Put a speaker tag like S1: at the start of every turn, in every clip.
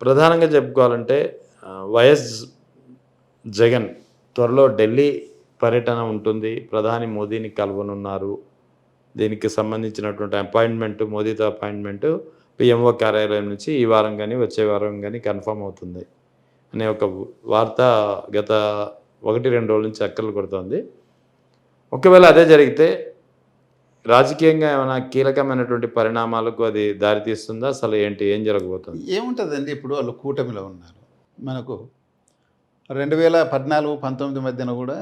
S1: ప్రధానంగా చెప్పుకోవాలంటే వైఎస్ జగన్ త్వరలో ఢిల్లీ పర్యటన ఉంటుంది. ప్రధాని మోదీని కలవనున్నారు. దీనికి సంబంధించినటువంటి అపాయింట్‌మెంట్ మోదీతో అపాయింట్‌మెంట్ పీఎంఓ కార్యాలయం నుంచి ఈ వారం గాని, వచ్చే వారం గాని కన్ఫర్మ్ అవుతుంది అనే ఒక వార్త గత 1, 2 రోజుల నుంచి చక్కర్లు కొడుతోంది. ఒకవేళ అదే జరిగితే రాజకీయంగా ఏమైనా కీలకమైనటువంటి పరిణామాలకు అది దారితీస్తుందా? అసలు ఏంటి? ఏం జరగబోతుంది?
S2: ఏముంటుందండి, ఇప్పుడు వాళ్ళు కూటమిలో ఉన్నారు. మనకు 2014, 19 మధ్యన కూడా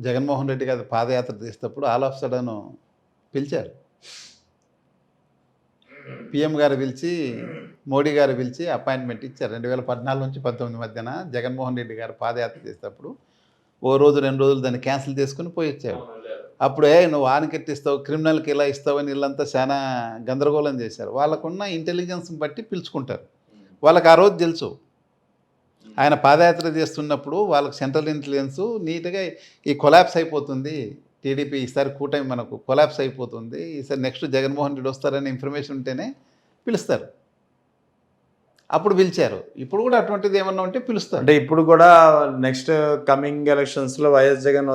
S2: జగన్మోహన్ రెడ్డి గారు పాదయాత్ర తీసేటప్పుడు ఆల్ ఆఫ్ సడన్ పిలిచారు. పీఎం గారు పిలిచి, మోడీ గారు పిలిచి అపాయింట్మెంట్ ఇచ్చారు. 2014 నుంచి 19 మధ్యన జగన్మోహన్ రెడ్డి గారు పాదయాత్ర చేసేటప్పుడు ఓ రోజు, 2 రోజులు దాన్ని క్యాన్సిల్ చేసుకొని పోయొచ్చారు. అప్పుడు నువ్వు ఆనకెట్టిస్తావు, క్రిమినల్కి ఇలా ఇస్తావని వీళ్ళంతా చాలా గందరగోళం చేశారు. వాళ్ళకున్న ఇంటెలిజెన్స్ని బట్టి పిలుచుకుంటారు. వాళ్ళకి ఆ రోజు తెలుసు ఆయన పాదయాత్ర చేస్తున్నప్పుడు వాళ్ళకి సెంట్రల్ ఇంటెలిజెన్స్ నీట్గా ఈ కొలాప్స్ అయిపోతుంది, టీడీపీ ఈసారి కూటమి మనకు కొలాప్స్ అయిపోతుంది, ఈసారి నెక్స్ట్ జగన్మోహన్ రెడ్డి వస్తారనే ఇన్ఫర్మేషన్ ఉంటేనే పిలుస్తారు. అప్పుడు పిలిచారు. ఇప్పుడు కూడా అటువంటిది ఏమన్నా ఉంటే పిలుస్తారు.
S1: అంటే ఇప్పుడు కూడా నెక్స్ట్ కమింగ్ ఎలక్షన్స్‌లో వైఎస్ జగన్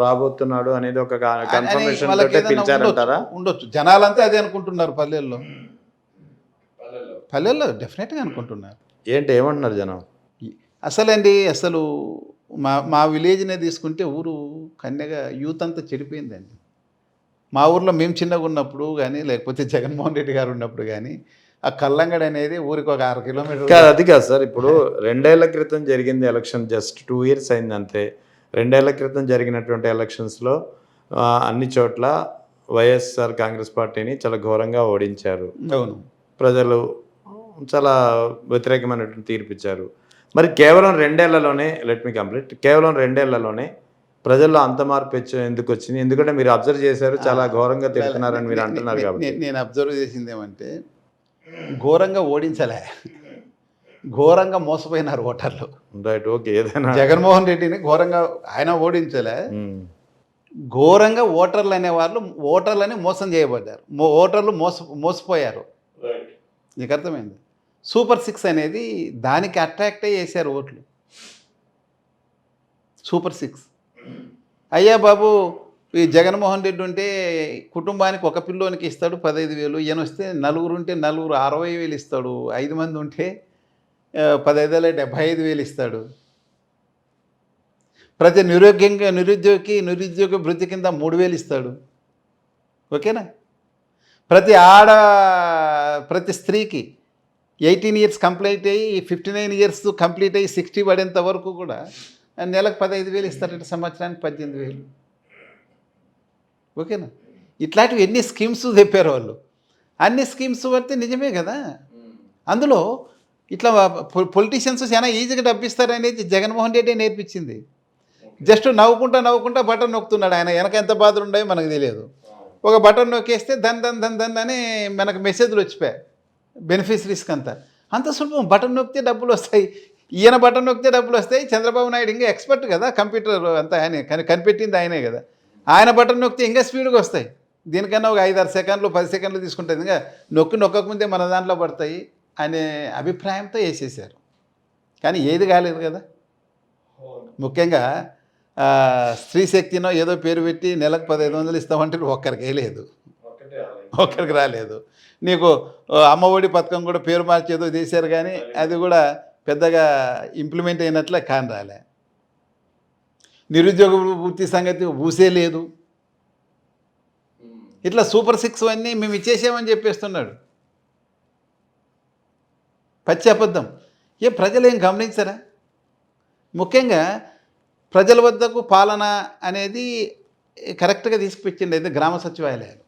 S1: రాబోతున్నాడు అనేది ఒక కన్ఫర్మేషన్ తోటే పిలిచారంటారా?
S2: ఉండొచ్చు. జనాలంతా అదే అనుకుంటున్నారు పల్లెల్లో. పల్లెల్లో డెఫినెట్గా అనుకుంటున్నారు.
S1: ఏంటి ఏమంటున్నారు జనం?
S2: అసలు మా విలేజ్నే తీసుకుంటే ఊరు కన్యగా యూత్ అంతా చెడిపోయిందండి. మా ఊర్లో మేము చిన్నగా ఉన్నప్పుడు కానీ, లేకపోతే జగన్మోహన్ రెడ్డి గారు ఉన్నప్పుడు కానీ, ఆ కల్లంగడి అనేది ఊరికి ఒక 6 కిలోమీటర్లు.
S1: కాదు, అది కాదు సార్. ఇప్పుడు 2 ఏళ్ల క్రితం జరిగింది ఎలక్షన్, జస్ట్ 2 ఇయర్స్ అయింది అంతే. 2 ఏళ్ల క్రితం జరిగినటువంటి ఎలక్షన్స్‌లో అన్ని చోట్ల వైఎస్ఆర్ కాంగ్రెస్ పార్టీని చాలా ఘోరంగా ఓడించారు.
S2: అవును.
S1: ప్రజలు చాలా వ్యతిరేకమైనటువంటి తీర్పిచ్చారు. మరి కేవలం 2 ఏళ్లలోనే లెట్ మీ కంప్లీట్. కేవలం 2 ఏళ్లలోనే ప్రజల్లో అంత మార్పు ఎందుకు వచ్చింది? ఎందుకంటే మీరు అబ్జర్వ్ చేశారు, చాలా ఘోరంగా తిడుతున్నారని మీరు అంటున్నారు కాబట్టి.
S2: నేను అబ్జర్వ్ చేసింది ఏమంటే, ఘోరంగా ఓడించలే, ఘోరంగా మోసపోయినారు ఓటర్లు.
S1: Right, okay. ఏదైనా
S2: జగన్మోహన్ రెడ్డిని ఘోరంగా ఆయన ఓడించలే, ఘోరంగా ఓటర్లు అనేవాళ్ళు ఓటర్లని మోసం చేయబడ్డారు. ఓటర్లు మోసపోయారు. నీకు అర్థమైంది? సూపర్ 6 అనేది దానికి అట్రాక్ట్ అయ్యి వేశారు ఓట్లు. సూపర్ 6 అయ్యా బాబు, ఈ జగన్మోహన్ రెడ్డి ఉంటే కుటుంబానికి ఒక పిల్లోనికి ఇస్తాడు 15,000, ఈయన వస్తే నలుగురు ఉంటే నలుగురు 60,000 ఇస్తాడు, 5 మంది ఉంటే 15,000 75,000 ఇస్తాడు. ప్రతి నిరుద్యోగి భృతి కింద 3,000 ఇస్తాడు. ఓకేనా? ప్రతి స్త్రీకి 18 ఇయర్స్ కంప్లీట్ అయ్యి 59 ఇయర్స్ కంప్లీట్ అయ్యి 60 పడేంత వరకు కూడా నెలకు 15,000 ఇస్తారట, సంవత్సరానికి 18,000. ఓకేనా? ఇట్లాంటివి ఎన్ని స్కీమ్స్ చెప్పారు వాళ్ళు. అన్ని స్కీమ్స్ పడితే నిజమే కదా. అందులో ఇట్లా పొలిటీషియన్స్ చాలా ఈజీగా డబ్బిస్తారనేది జగన్మోహన్ రెడ్డి నేర్పించింది. జస్ట్ నవ్వుకుంటా బటన్ నొక్కుతున్నాడు ఆయన. వెనక ఎంత బాధలు ఉన్నాయో మనకు తెలియదు. ఒక బటన్ నొక్కేస్తే దన్ అని మనకు మెసేజ్లు వచ్చిపోయాయి బెనిఫిషరీస్కి అంత సులభం. బటన్ నొక్కితే డబ్బులు వస్తాయి. ఈయన బటన్ నొక్కితే డబ్బులు వస్తాయి. చంద్రబాబు నాయుడు ఇంకా ఎక్స్పర్ట్ కదా, కంప్యూటర్ అంతా ఆయనే, కానీ కనిపెట్టింది ఆయనే కదా. ఆయన బటన్ నొక్కితే ఇంకా స్పీడ్గా వస్తాయి. దీనికన్నా ఒక 5-6 సెకండ్లు 10 సెకండ్లు తీసుకుంటుంది. ఇంకా నొక్కకముందే మన దాంట్లో పడతాయి అనే అభిప్రాయంతో వేసేసారు. కానీ ఏది కాలేదు కదా. ముఖ్యంగా స్త్రీ శక్తినో ఏదో పేరు పెట్టి నెలకు 1500 ఇస్తామంటే ఒక్కరికి వేయలేదు, ఒక్కరికి రాలేదు. నీకు అమ్మఒడి పథకం కూడా పేరు మార్చేదో చేశారు, కానీ అది కూడా పెద్దగా ఇంప్లిమెంట్ అయినట్లే కాని రాలే. నిరుద్యోగ వృత్తి సంగతి ఊసే లేదు. ఇట్లా సూపర్ 6 అన్నీ మేము ఇచ్చేసామని చెప్పేస్తున్నాడు. పచ్చి అబద్ధం. ప్రజలు ఏం గమనించరా? ముఖ్యంగా ప్రజల వద్దకు పాలన అనేది కరెక్ట్గా తీసుకువచ్చింది అయితే గ్రామ సచివాలయాలు.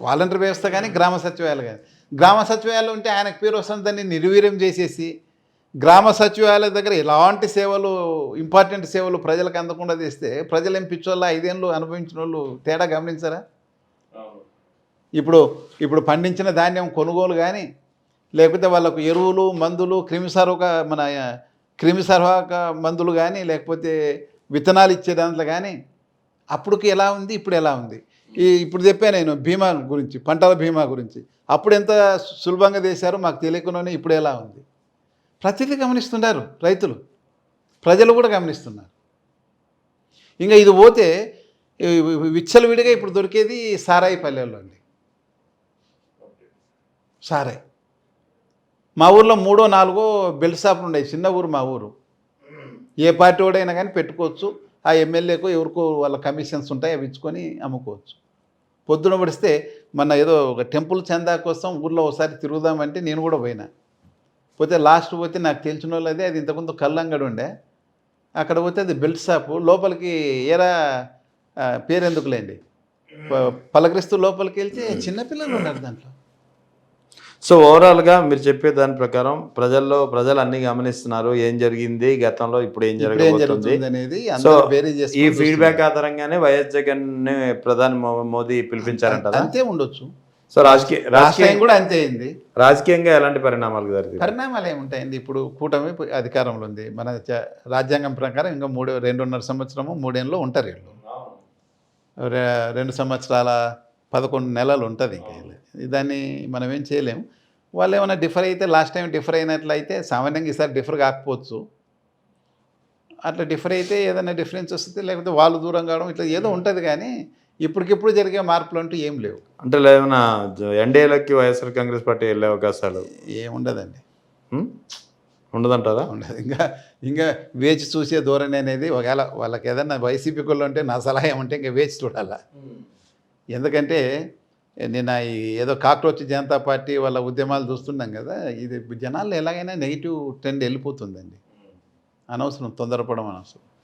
S2: వాలంటీర్ వ్యవస్థ కానీ గ్రామ సచివాలయాలు కానీ. గ్రామ సచివాలయాలు ఉంటే ఆయనకు పేరు వస్తుంది, దాన్ని నిర్వీర్యం చేసేసి గ్రామ సచివాలయ దగ్గర ఎలాంటి సేవలు, ఇంపార్టెంట్ సేవలు ప్రజలకు అందకుండా చేస్తే ప్రజలు ఏం పిచ్చోళ్ళ 5 ఏళ్ళు అనుభవించిన వాళ్ళు తేడా గమనించరా? ఇప్పుడు పండించిన ధాన్యం కొనుగోలు కానీ, లేకపోతే వాళ్ళకు ఎరువులు, మందులు, క్రిమిసర్వాక మందులు కానీ, లేకపోతే విత్తనాలు ఇచ్చే దాంట్లో కానీ అప్పుడుకి ఎలా ఉంది, ఇప్పుడు ఎలా ఉంది? ఇప్పుడు చెప్పాను నేను బీమా గురించి, పంటల బీమా గురించి. అప్పుడు ఎంత సులభంగా చేశారో మాకు తెలియకుండానే ఇప్పుడు ఎలా ఉంది. ప్రతిదీ గమనిస్తున్నారు రైతులు, ప్రజలు కూడా గమనిస్తున్నారు. ఇంకా ఇది పోతే విచ్చలవిడిగా ఇప్పుడు దొరికేది సారాయి పల్లెల్లో అండి. సారాయి మా ఊర్లో 3, 4 బెల్ట్ షాపులు ఉన్నాయి. చిన్న ఊరు మా ఊరు. ఏ పార్టీ వాడైనా కానీ పెట్టుకోవచ్చు. ఆ ఎమ్మెల్యేకు ఎవరికో వాళ్ళ కమిషన్స్ ఉంటాయి, అవి ఇచ్చుకొని అమ్ముకోవచ్చు. పొద్దున పడిస్తే మన ఏదో ఒక టెంపుల్ చందా కోసం ఊర్లో ఒకసారి తిరుగుదామంటే నేను కూడా పోయినా. పోతే లాస్ట్ పోతే నాకు తెలిసిన వాళ్ళదే, అది ఇంతకుముందు కల్లంగడి ఉండే. అక్కడ పోతే అది బెల్ట్ షాపు. లోపలికి ఏరా పేరెందుకులేండి, పలకరిస్తూ లోపలికి వెళ్తే చిన్నపిల్లలు ఉన్నారు దాంట్లో.
S1: సో ఓవరాల్గా మీరు చెప్పే దాని ప్రకారం ప్రజలు అన్ని గమనిస్తున్నారు, ఏం జరిగింది గతంలో, ఇప్పుడు ఏం జరగబోతుంది
S2: అనేది
S1: సో
S2: బేరీ
S1: ఈ
S2: చేసుకొని
S1: ఫీడ్బ్యాక్ ఆధారంగానే వైఎస్ జగన్ ని ప్రధాని మోదీ పిలిపించారంటారా?
S2: అంతే ఉండొచ్చు.
S1: సో
S2: రాష్ట్రం కూడా అంతే అయింది.
S1: రాజకీయంగా ఎలాంటి పరిణామాలు జరిగింది?
S2: పరిణామాలు ఏముంటాయండి? ఇప్పుడు కూటమి అధికారంలో ఉంది. మన రాజ్యాంగం ప్రకారం ఇంకా 2.5 సంవత్సరము 3 ఏళ్ళు ఉంటారు వీళ్ళు. 2 సంవత్సరాల 11 నెలలు ఉంటుంది ఇంకా. దాన్ని మనం ఏం చేయలేము. వాళ్ళు ఏమైనా డిఫర్ అయితే, లాస్ట్ టైం డిఫర్ అయినట్లయితే, సామాన్యంగా ఈసారి డిఫర్ కాకపోవచ్చు. అట్లా డిఫర్ అయితే ఏదైనా డిఫరెన్స్ వస్తుంది, లేకపోతే వాళ్ళు దూరం కావడం, ఇట్లా ఏదో ఉంటుంది. కానీ ఇప్పటికిప్పుడు జరిగే మార్పులు అంటూ ఏం లేవు.
S1: అంటే ఏమైనా ఎన్డీఏలోకి వైఎస్ఆర్ కాంగ్రెస్ పార్టీ వెళ్ళే అవకాశాలు
S2: ఏముండదండి.
S1: ఉండదంటారా?
S2: ఉండదు. ఇంకా వేచి చూసే ధోరణి అనేది, ఒకవేళ వాళ్ళకి ఏదన్నా వైసీపీ వాళ్ళు ఉంటే నా సలహా ఏమంటే ఇంకా వేచి చూడాలా. ఎందుకంటే నేను ఏదో కాక్రోచ్ జనతా పార్టీ వాళ్ళ ఉద్యమాలు చూస్తున్నాం కదా, ఇది జనాల్లో ఎలాగైనా నెగిటివ్ ట్రెండ్ వెళ్ళిపోతుందండి. అనవసరం తొందరపడడం అనవసరం.